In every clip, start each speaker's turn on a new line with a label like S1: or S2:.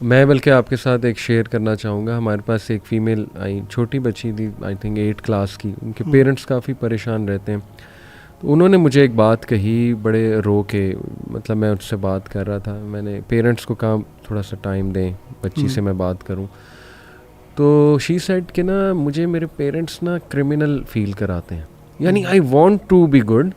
S1: मैं बल्कि आपके साथ एक शेयर करना चाहूँगा. हमारे पास एक फ़ीमेल आई, छोटी बच्ची थी, आई थिंक 8 क्लास की. उनके पेरेंट्स काफ़ी परेशान रहते हैं. तो उन्होंने मुझे एक बात कही बड़े रो के, मतलब मैं उससे बात कर रहा था, मैंने पेरेंट्स को कहा थोड़ा सा टाइम दें, बच्ची से मैं बात करूं. तो शी सेड कि ना मुझे मेरे पेरेंट्स ना क्रिमिनल फील कराते हैं. यानी I want to be good,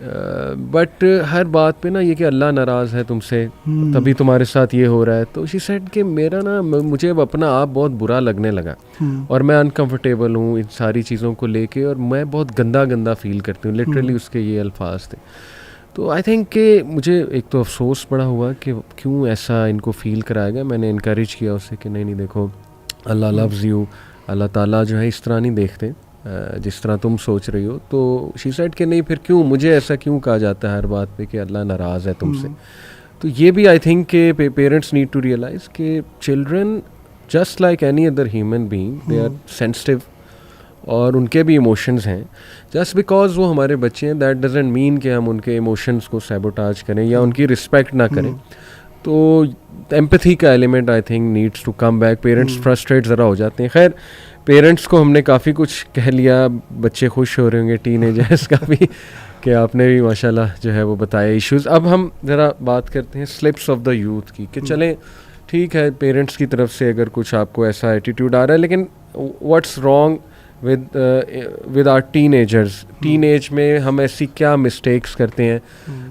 S1: but हर बात पे ना ये कि अल्लाह नाराज़ है तुमसे, तभी तुम्हारे साथ ये हो रहा है. तो शी सेड कि मेरा ना मुझे अब अपना आप बहुत बुरा लगने लगा और मैं अनकंफर्टेबल हूँ इन सारी चीज़ों को लेके, और मैं बहुत गंदा फील करती हूँ. लिटरली उसके ये अल्फाज थे. तो आई थिंक कि मुझे एक तो अफसोस बड़ा हुआ कि क्यों ऐसा इनको फ़ील कराया गया. मैंने इनकरेज किया उसे कि नहीं देखो, अल्लाह लव्स यू, अल्लाह ताला जो है इस तरह नहीं देखते जिस तरह तुम सोच रही हो. तो शी सेड कि नहीं, फिर क्यों मुझे ऐसा क्यों कहा जाता है हर बात पे कि अल्लाह नाराज़ है तुमसे. तो ये भी आई थिंक के पेरेंट्स नीड टू रियलाइज़ कि children just like any other human being, they are sensitive और उनके भी इमोशंस हैं. जस्ट बिकॉज वो हमारे बच्चे हैं, दैट डजंट मीन कि हम उनके इमोशंस को सैबोटाज करें या उनकी रिस्पेक्ट ना करें. तो एम्पैथी का element I think needs to come back. Parents frustrate ज़रा हो जाते हैं. खैर, पेरेंट्स को हमने काफ़ी कुछ कह लिया, बच्चे खुश हो रहे होंगे टीनेजर्स का भी कि आपने भी माशाल्लाह जो है वो बताया इश्यूज़. अब हम ज़रा बात करते हैं स्लिप्स ऑफ द यूथ की, कि चलें ठीक है पेरेंट्स की तरफ से अगर कुछ आपको ऐसा एटीट्यूड आ रहा है, लेकिन what's wrong with our teenagers. Teenage में हम ऐसी क्या मिस्टेक्स करते हैं.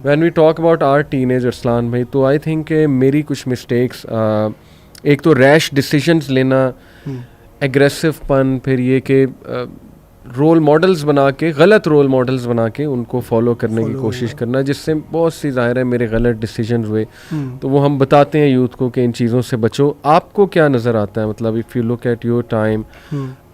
S1: When we talk about our teenage Arsalan भाई, तो आई थिंक मेरी कुछ मिस्टेक्स, एक तो रैश डिसीजंस लेना, एग्रेसिव पन, फिर ये कि रोल मॉडल्स बना के, गलत रोल मॉडल्स बना के उनको फॉलो करने की कोशिश करना, जिससे बहुत सी ज़ाहिर है मेरे गलत डिसीजन हुए. तो वो हम बताते हैं यूथ को कि इन चीज़ों से बचो. आपको क्या नज़र आता है, मतलब if you look at your time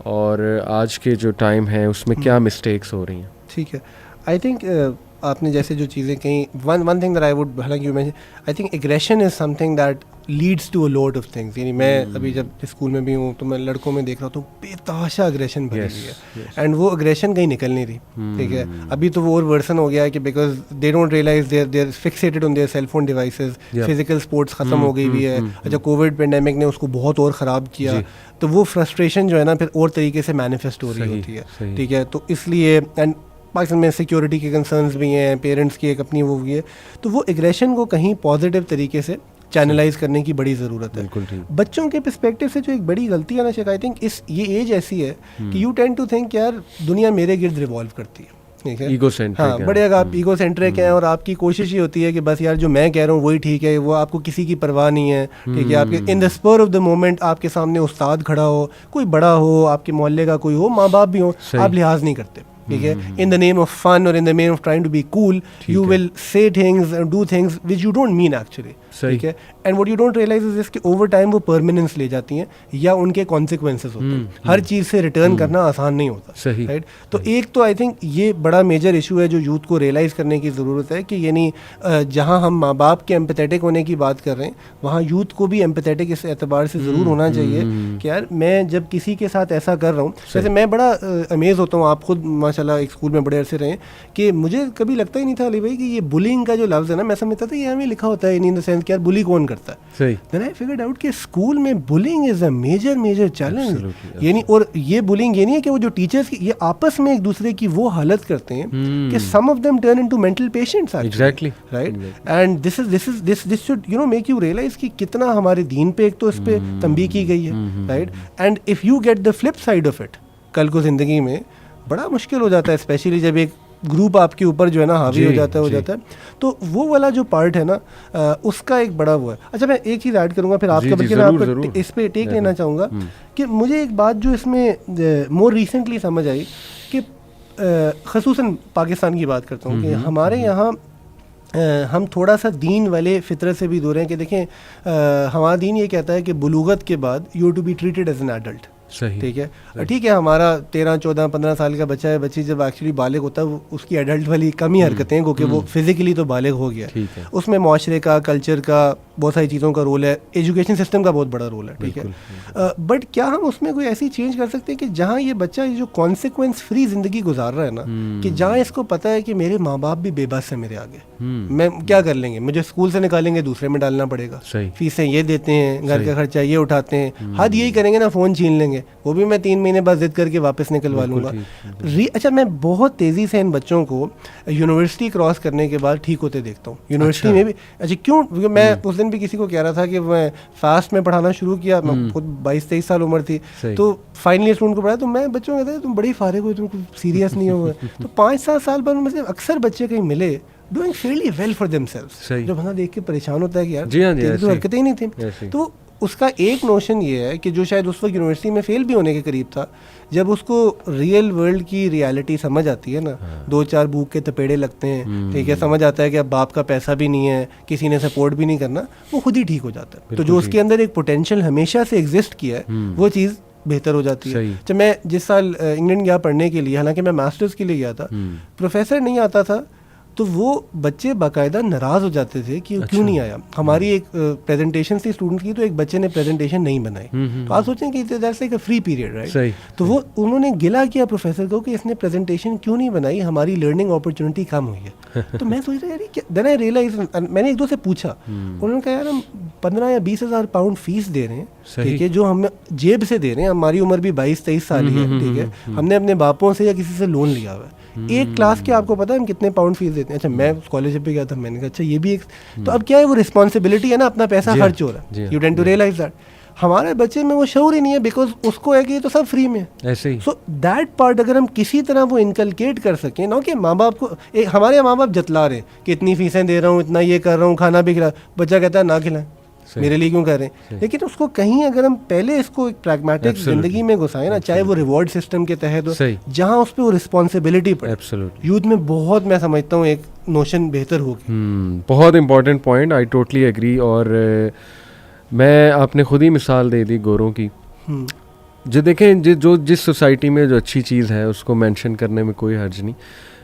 S1: और आज के जो टाइम है उसमें क्या मिस्टेक्स हो रही हैं?
S2: ठीक है, आई थिंक आपने जैसे जो चीज़ें कही, one thing that I would, हालांकि you mention, I think aggression is something that leads to a lot of things. यानी मैं अभी जब स्कूल में भी हूँ तो मैं लड़कों में देख रहा हूँ तो बेतहाशा एग्रेशन भरी हुई है, एंड वो एग्रेशन कहीं निकल नहीं रही. ठीक है, अभी तो वो और वर्सन हो गया है कि because they don't realise they are fixated on their cell phone devices. Physical sports ख़त्म हो गई हुई है. अच्छा, कोविड पेंडेमिक ने उसको बहुत और ख़राब किया, तो वो फ्रस्ट्रेशन जो है ना फिर और तरीके से मैनिफेस्ट हो रही होती है. ठीक है, तो इसलिए, एंड पाकिस्तान में सिक्योरिटी के कंसर्न्स भी हैं, पेरेंट्स की एक अपनी वो भी है, तो वो एग्रेशन को कहीं पॉजिटिव तरीके से चैनलाइज करने की बड़ी ज़रूरत है. बच्चों के पर्सपेक्टिव से जो एक बड़ी गलती है ना शेख, आई थिंक ये एज ऐसी है कि यू टेंड टू थिंक यार दुनिया मेरे गिर्द रिवॉल्व करती है. ठीक है, हाँ, बड़े अगर आप ईगो सेंट्रिक हैं और आपकी कोशिश ये होती है कि बस यार जो मैं कह रहा हूँ वही ठीक है, वो आपको किसी की परवाह नहीं है. ठीक है, आपके in the spur of the moment आपके सामने उस्ताद खड़ा हो, कोई बड़ा हो, आपके मोहल्ले का कोई हो, माँ बाप भी हो, आप लिहाज नहीं करते. ठीक है, in the name of fun और in the name of trying to be cool you will say things and do things which you don't mean actually. ठीक है, and what you don't realise is कि over time वो permanence ले जाती हैं या उनके कॉन्सिक्वेंसेस होते हैं. हर चीज़ से रिटर्न करना आसान नहीं होता. सही, राइट. तो एक तो आई थिंक ये बड़ा मेजर इशू है जो यूथ को रियलाइज़ करने की ज़रूरत है कि यानी जहाँ हम माँ बाप के एम्पैथेटिक होने की बात कर रहे हैं, वहाँ यूथ को भी एम्पैथेटिक इस एतबार से ज़रूर होना चाहिए कि यार मैं जब किसी के साथ ऐसा कर रहा हूँ, जैसे मैं बड़ा अमेज होता हूँ, आप खुद माशाल्लाह एक स्कूल में बड़े अरसे रहे, कि मुझे कभी लगता ही नहीं था अली भाई कि ये बुलिंग का जो लफ्ज़ है ना, मैं समझता था ये हमें लिखा होता है इन द सेंस कि यार बुली कौन करता है. सही. देन आई फिगर्ड आउट कि स्कूल में bullying is a major challenge. यानी और ये बुलिंग ये नहीं है कि वो जो टीचर्स की ये आपस में एक दूसरे की वो हालत करते हैं कि some of them turn into mental patients. Exactly, right. And this should you know make you realise कि कितना हमारे दीन पे एक तो इस पे तंबीह की गई है. Right. And if you get the flip side of it, कल को जिंदगी में बड़ा मुश्किल हो जाता है, स्पेशली जब एक ग्रुप आपके ऊपर जो है ना हावी हो जाता है. तो वो वाला जो पार्ट है ना उसका एक बड़ा वो है. अच्छा, मैं एक चीज़ ऐड करूँगा फिर आपका, बल्कि मैं आपको इस पे टेक लेना चाहूँगा कि मुझे एक बात जो इसमें मोर रिसेंटली समझ आई कि ख़ुसूसन पाकिस्तान की बात करता हूँ कि हमारे यहाँ हम थोड़ा सा दीन वाले फितरत से भी दूर हैं. कि देखें, हमारा दीन ये कहता है कि बुलूगत के बाद you to be treated as an adult.
S1: सही,
S2: ठीक है। ठीक है, हमारा 13, 14, 15 साल का बच्चा है, बच्ची जब एक्चुअली बालिग होता है, वो उसकी एडल्ट वाली कम ही हरकतें हैं, क्योंकि वो फिजिकली तो बालिग हो गया,
S1: ठीक है।
S2: उसमें माशरे का, कल्चर का, बहुत सारी चीज़ों का रोल है, एजुकेशन सिस्टम का बहुत बड़ा रोल है, ठीक है। बट क्या हम उसमें कोई ऐसी चेंज कर सकते हैं कि जहाँ ये बच्चा जो कॉन्सिक्वेंस फ्री जिंदगी गुजार रहा है ना, कि जहाँ इसको पता है कि मेरे माँ बाप भी बेबस है मेरे आगे, मैं क्या कर लेंगे, मुझे स्कूल से निकालेंगे, दूसरे में डालना पड़ेगा, फीसें ये देते हैं, घर का खर्चा ये उठाते हैं, हद यही करेंगे ना, फ़ोन छीन लेंगे, वो भी मैं 3 महीने बाद जिद करके वापस निकलवा लूँगा। अच्छा, मैं बहुत तेज़ी से इन बच्चों को यूनिवर्सिटी क्रॉस करने के बाद ठीक होते देखता हूँ। यूनिवर्सिटी में भी अच्छा क्यों, क्योंकि मैं उस दिन भी किसी को कह रहा था कि मैं फास्ट में पढ़ाना शुरू किया, मैं खुद 22-23 साल उम्र थी, तो फाइनल ईयर स्टूडेंट को पढ़ाया, तो मैं बच्चों को कहता तुम बड़ी फारिग हो, तुम सीरियस नहीं हो। तो 5-7 साल बाद मुझे अक्सर बच्चे कहीं मिले doing fairly well for themselves, जो बंदा देख के परेशान होता है कि यार तेरी तो हरकतें ही नहीं थी। तो उसका एक नोशन ये है कि जो शायद उस वक्त यूनिवर्सिटी में फेल भी होने के करीब था, जब उसको रियल वर्ल्ड की रियलिटी समझ आती है ना, 2-4 भूख के तपेड़े लगते हैं, ठीक है, समझ आता है कि अब बाप का पैसा भी नहीं है, किसी ने सपोर्ट भी नहीं करना, वो खुद ही ठीक हो जाता है। तो जो उसके अंदर एक पोटेंशियल हमेशा से एग्जिस्ट किया है, वो चीज़ बेहतर हो जाती है। जब मैं जिस साल इंग्लैंड गया पढ़ने के लिए, हालांकि मैं मास्टर्स के लिए गया था, प्रोफेसर नहीं आता था, तो वो बच्चे बाकायदा नाराज़ हो जाते थे कि क्यों नहीं आया। हमारी एक प्रेजेंटेशन थी स्टूडेंट की, तो एक बच्चे ने प्रेजेंटेशन नहीं बनाई, तो आप सोचें कि that's like a free period, right. तो वो उन्होंने गिला किया प्रोफेसर को कि इसने प्रेजेंटेशन क्यों नहीं बनाई, हमारी लर्निंग अपॉर्चुनिटी कम हुई है। तो मैं सोच रहा यार, देन आई रियलाइज, मैंने एक दो से पूछा, उन्होंने कहा यार हम 15 या 20 हज़ार पाउंड फीस दे रहे हैं, ठीक है, जो हम जेब से दे रहे हैं, हमारी उम्र भी 22-23 साल ही है, ठीक है, हमने अपने बापों से या किसी से लोन लिया हुआ है, एक क्लास के आपको पता है हम कितने पाउंड फीस देते हैं। अच्छा, मैं स्कॉलरशिप पे गया था, मैंने कहा अच्छा ये भी एक, तो अब क्या है, वो रिस्पॉन्सिबिलिटी है ना, अपना पैसा खर्च हो रहा है, you tend to realise that. हमारे बच्चे में वो शऊर ही नहीं है, बिकॉज उसको है कि ये तो सब फ्री में
S1: ऐसे ही।
S2: सो दैट पार्ट अगर हम किसी तरह वो इनकलकेट कर सकें ना, कि माँ बाप को हमारे माँ बाप जतला रहे कि इतनी फीसें दे रहा हूँ, इतना ये कर रहा हूँ, खाना भी खिला, बच्चा कहता है ना खिलाएं, मेरे लिए क्यों कर रहे हैं। लेकिन उसको कहीं अगर हम पहले इसको एक प्रैग्मेटिक जिंदगी में घुसाएं ना, चाहे वो रिवॉर्ड सिस्टम के तहत हो, जहां उस पे वो रिस्पॉन्सिबिलिटी पड़े, यूथ में बहुत, मैं समझता हूँ एक नोशन बेहतर होगी।
S1: बहुत important point, I totally agree. और मैं आपने खुद ही मिसाल दे दी गोरों की, जो देखें जो जिस सोसाइटी में जो अच्छी चीज़ है उसको मेंशन करने में कोई हर्ज नहीं।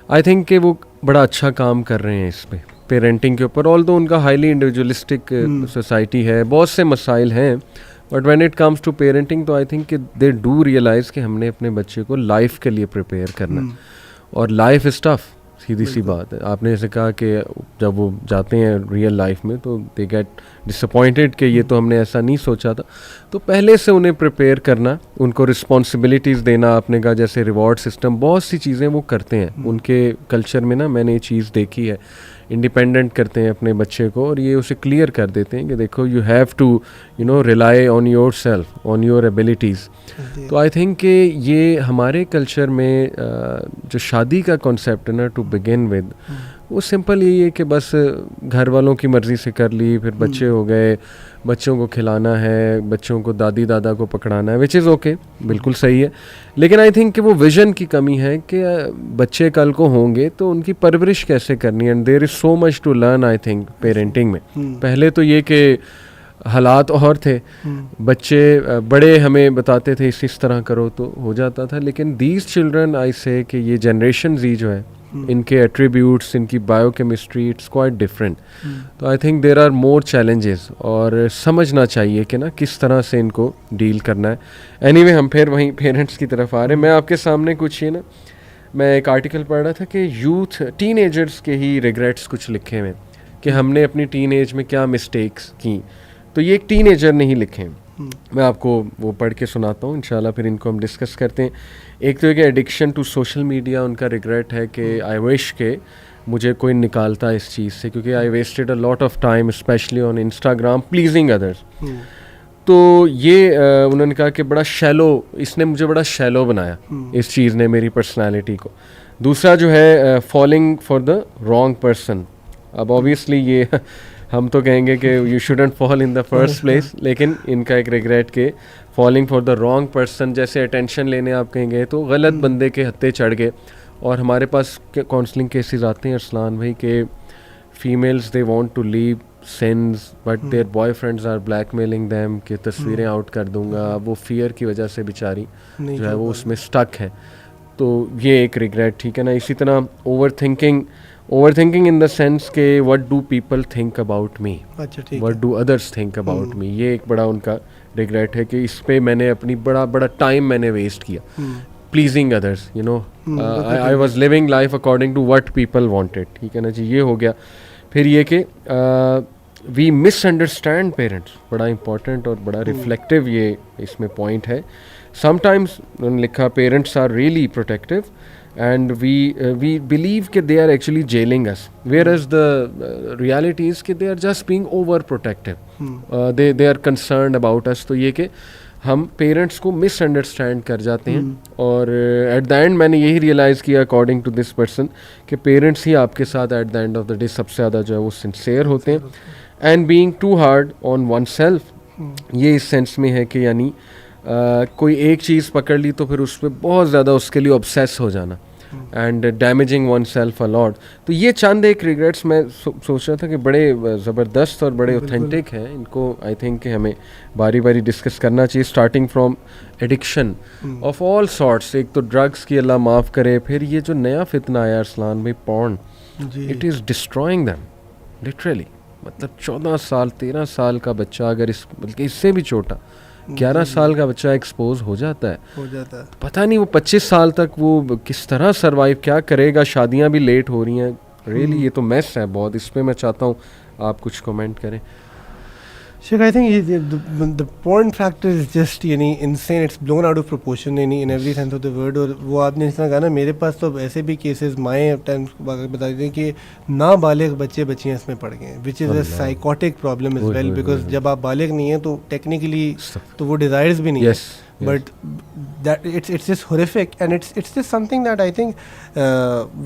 S1: आई थिंक कि वो बड़ा अच्छा काम कर रहे हैं इस पे पेरेंटिंग के ऊपर, ऑल्दो उनका हाईली इंडिविजुअलिस्टिक सोसाइटी है, बहुत से मसाइल हैं, but when it comes to parenting तो आई थिंक कि दे डू रियलाइज़ कि हमने अपने बच्चे को लाइफ के लिए प्रिपेयर करना है, और लाइफ इज़ टफ, सीधी सी बात है। आपने जैसे कहा कि जब वो जाते हैं रियल लाइफ में तो दे गेट डिसअपॉइंटेड कि ये तो हमने ऐसा नहीं सोचा था। तो पहले से उन्हें प्रिपेयर करना, उनको रिस्पॉन्सिबिलिटीज़ देना, आपने कहा जैसे रिवॉर्ड सिस्टम, बहुत सी चीज़ें वो करते हैं उनके कल्चर में ना, मैंने ये चीज़ देखी है, इंडिपेंडेंट करते हैं अपने बच्चे को, और ये उसे क्लियर कर देते हैं कि देखो you have to rely on yourself, on your abilities. तो आई थिंक कि ये हमारे कल्चर में जो शादी का कॉन्सेप्ट है ना, टू बिगिन विद, वो सिंपल यही है कि बस घर वालों की मर्ज़ी से कर ली, फिर बच्चे हो गए, बच्चों को खिलाना है, बच्चों को दादी दादा को पकड़ाना है, विच इज़ ओके, बिल्कुल सही है। लेकिन आई थिंक कि वो विज़न की कमी है कि बच्चे कल को होंगे तो उनकी परवरिश कैसे करनी है, and there is so much to learn I think parenting में। पहले तो ये कि हालात और थे, बच्चे बड़े हमें बताते थे इस तरह करो तो हो जाता था, लेकिन दीज चिल्ड्रन आई से कि ये जनरेशन जी जो है, इनके एट्रीब्यूट्स, इनकी बायोकेमिस्ट्री, इट्स क्वाइट डिफरेंट। तो I think there are more challenges, और समझना चाहिए कि ना किस तरह से इनको डील करना है। एनीवे हम फिर वहीं पेरेंट्स की तरफ आ रहे हैं। मैं आपके सामने कुछ ये ना, मैं एक आर्टिकल पढ़ रहा था कि यूथ टीनेजर्स के ही रिग्रेट्स कुछ लिखे हुए कि हमने अपनी टीनेज में क्या मिस्टेक्स की। तो ये एक टीनेजर ने ही लिखे हैं, मैं आपको वो पढ़ के सुनाता हूँ, इंशाल्लाह फिर इनको हम डिस्कस करते हैं। एक तो है कि एडिक्शन टू सोशल मीडिया, उनका रिग्रेट है कि आई विश के मुझे कोई निकालता इस चीज़ से, क्योंकि I wasted a lot of time specially on Instagram pleasing others. तो ये उन्होंने कहा कि बड़ा शैलो, इसने मुझे बड़ा शैलो बनाया इस चीज़ ने, मेरी पर्सनैलिटी को। दूसरा जो है falling for the wrong person. अब ऑब्वियसली ये हम तो कहेंगे कि you shouldn't fall in the first place, लेकिन इनका एक रिग्रेट के falling for the wrong person, जैसे अटेंशन लेने आप कहेंगे तो गलत बंदे के हत्थे चढ़ गए। और हमारे पास काउंसलिंग केसेस आते हैं अरसलान भाई के females they want to leave sins, but their boyfriends are blackmailing them कि तस्वीरें आउट कर दूंगा, वो फियर की वजह से बेचारी जो है वो उसमें स्टक है. तो ये एक रिग्रेट, ठीक है ना. इसी तरह ओवरथिंकिंग इन द सेंस के what do people think about me,
S2: अच्छा ठीक
S1: what do others think about me, ये एक बड़ा उनका रिग्रेट है कि इस पे मैंने अपनी बड़ा टाइम मैंने वेस्ट किया pleasing others, you know. I was living life according to what people wanted, ठीक है ना जी. ये हो गया. फिर ये कि वी मिसअंडरस्टैंड पेरेंट्स, बड़ा इंपॉर्टेंट और बड़ा रिफ्लेक्टिव ये इसमें पॉइंट है. समटाइम्स उन्होंने लिखा parents are really protective and we believe that they are actually jailing us, whereas the reality is that they are just being overprotective. They are concerned about us. तो ये कि हम parents को misunderstand कर जाते हैं. और एट द एंड मैंने यही रियलाइज़ किया अकॉर्डिंग टू दिस पर्सन कि पेरेंट्स ही आपके साथ at the end of the day सबसे ज़्यादा जो है वो सिंसेयर होते हैं. And being too hard on oneself, ये इस सेंस में है कि यानी कोई एक चीज़ पकड़ ली तो फिर उस पर बहुत ज़्यादा उसके लिए ऑब्सेस हो जाना and damaging oneself a lot. तो ये चंद एक रिग्रेट्स मैं सोच रहा था कि बड़े ज़बरदस्त और बड़े ऑथेंटिक हैं. इनको आई थिंक कि हमें बारी बारी डिस्कस करना चाहिए, starting from addiction of all sorts. एक तो ड्रग्स की अल्लाह माफ़ करे, फिर ये जो नया फितना आया अरसलान भाई, porn, it is destroying them literally. मतलब 14 साल 13 साल का बच्चा, अगर इस बल्कि इससे भी छोटा 11 साल का बच्चा एक्सपोज हो जाता है. पता नहीं वो 25 साल तक वो किस तरह सरवाइव क्या करेगा. शादियां भी लेट हो रही हैं. रियली ये तो मैस है बहुत. इस पे मैं चाहता हूँ आप कुछ कमेंट करें.
S2: Sheikh, I think the porn factor is just insane. It's blown out of proportion in every sense of the word. और वो आपने इस तरह कहा ना, मेरे पास तो ऐसे भी केसेस माए टाइम्स बता देते हैं कि नाबालिग बच्चियाँ इसमें पड़ गए हैं, which is a psychotic problem is well, because जब आप बालिग नहीं हैं तो टेक्निकली तो वो डिज़ायर्स भी नहीं है. But that it's just horrific, and it's just something that I think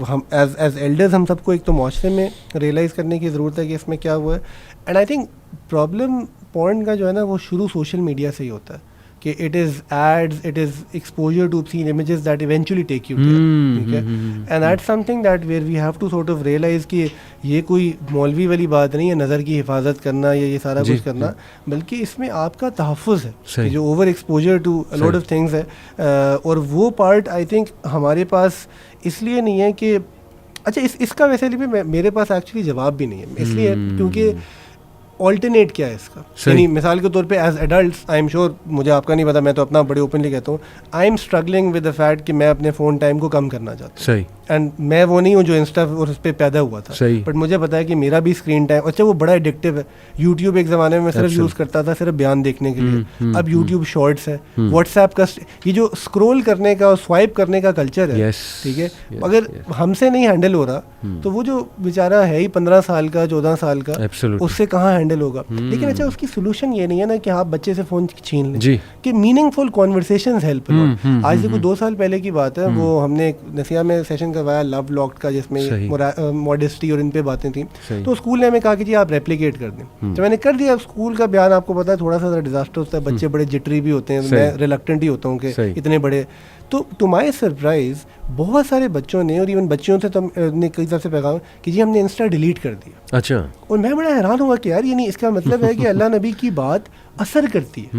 S2: हम as elders हम सबको एक तो माशरे में रियलाइज़ करने की ज़रूरत है कि इसमें क्या हुआ है. And I think problem porn का जो है ना वो शुरू सोशल मीडिया से ही होता है कि it is ads, it is exposure to seen images that eventually take you there, ठीक है. And that's something that where we have to sort of realise कि ये कोई मौलवी वाली बात नहीं है नज़र की हिफाजत करना या ये सारा कुछ करना, बल्कि इसमें आपका तहफ़्फ़ुज़ है कि जो over exposure to a lot of things है. और वो पार्ट आई थिंक हमारे पास इसलिए नहीं है कि अच्छा इसका वैसे भी मेरे पास एक्चुअली जवाब भी नहीं है, इसलिए क्योंकि ऑल्टरनेट क्या है इसका. यानी मिसाल के तौर पे as adults I am sure, मुझे आपका नहीं पता, मैं तो अपना बड़े ओपनली कहता हूँ, I am struggling with the fact कि मैं अपने फ़ोन टाइम को कम करना चाहता हूँ. सही. एंड मैं वो नहीं हूँ जो इंस्टा और उस पर पैदा हुआ था. सही. बट मुझे पता है कि मेरा भी स्क्रीन टाइम, अच्छा वो बड़ा एडिक्टिव है. यूट्यूब एक ज़माने में मैं सिर्फ यूज़ करता था सिर्फ बयान देखने के लिए. अब यूट्यूब शॉर्ट्स है, व्हाट्सएप का ये जो स्क्रोल करने का और स्वाइप करने का कल्चर है, ठीक है, अगर हमसे नहीं हैंडल हो रहा तो वो जो बेचारा है ही 15 साल का 14 साल का, उससे कहाँ हैंडल होगा. लेकिन अच्छा उसकी सोल्यूशन ये नहीं है ना कि आप बच्चे से फ़ोन छीन लें, कि मीनिंगफुल कॉन्वर्सेशंस हेल्प. आज देखो 2 साल पहले की बात है, वो हमने एक नसिया में सेशन करवाया लव लॉक्ड का, जिसमें मॉडेस्टी और इन पे बातें थी. तो स्कूल ने हमें कहा कि जी आप रेप्लिकेट कर दें. तो मैंने कर दिया. स्कूल का बयान आपको पता है थोड़ा सा डिजास्टर होता है, बच्चे बड़े जिटरी भी होते हैं, मैं रिलक्टेंट ही होता हूँ कि इतने बड़े. तो टू माई सरप्राइज बहुत सारे बच्चों ने और इवन बच्चियों से तो ने कई तरह से पैगाम कि जी हमने इंस्टा डिलीट कर दिया. अच्छा. और मैं बड़ा हैरान हुआ कि यार ये नहीं, इसका मतलब है कि अल्लाह नबी की बात असर करती है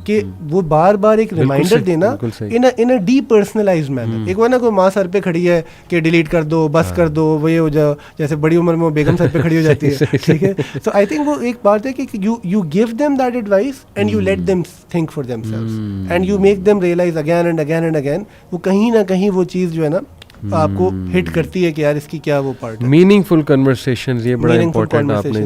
S2: कि वो बार बार एक रिमाइंडर देना इन अ डीपर्सनलाइज्ड मैनर. एक वो ना कोई माँ सर पे खड़ी है कि डिलीट कर दो, बस कर दो, वो ये हो जाओ, जैसे बड़ी उम्र में वो बेगम सर पे खड़ी हो जाती है, ठीक है. सो आई थिंक वो एक बात है कि you give them that advice and you let them think for themselves and you make them realise again and again and again. वो कहीं ना कहीं वो चीज़ जो है ना आपको हिट करती है कि यार इसकी क्या वो पार्ट है. मीनिंगफुल कन्वर्सेशंस, ये बड़ा इंपॉर्टेंट आपने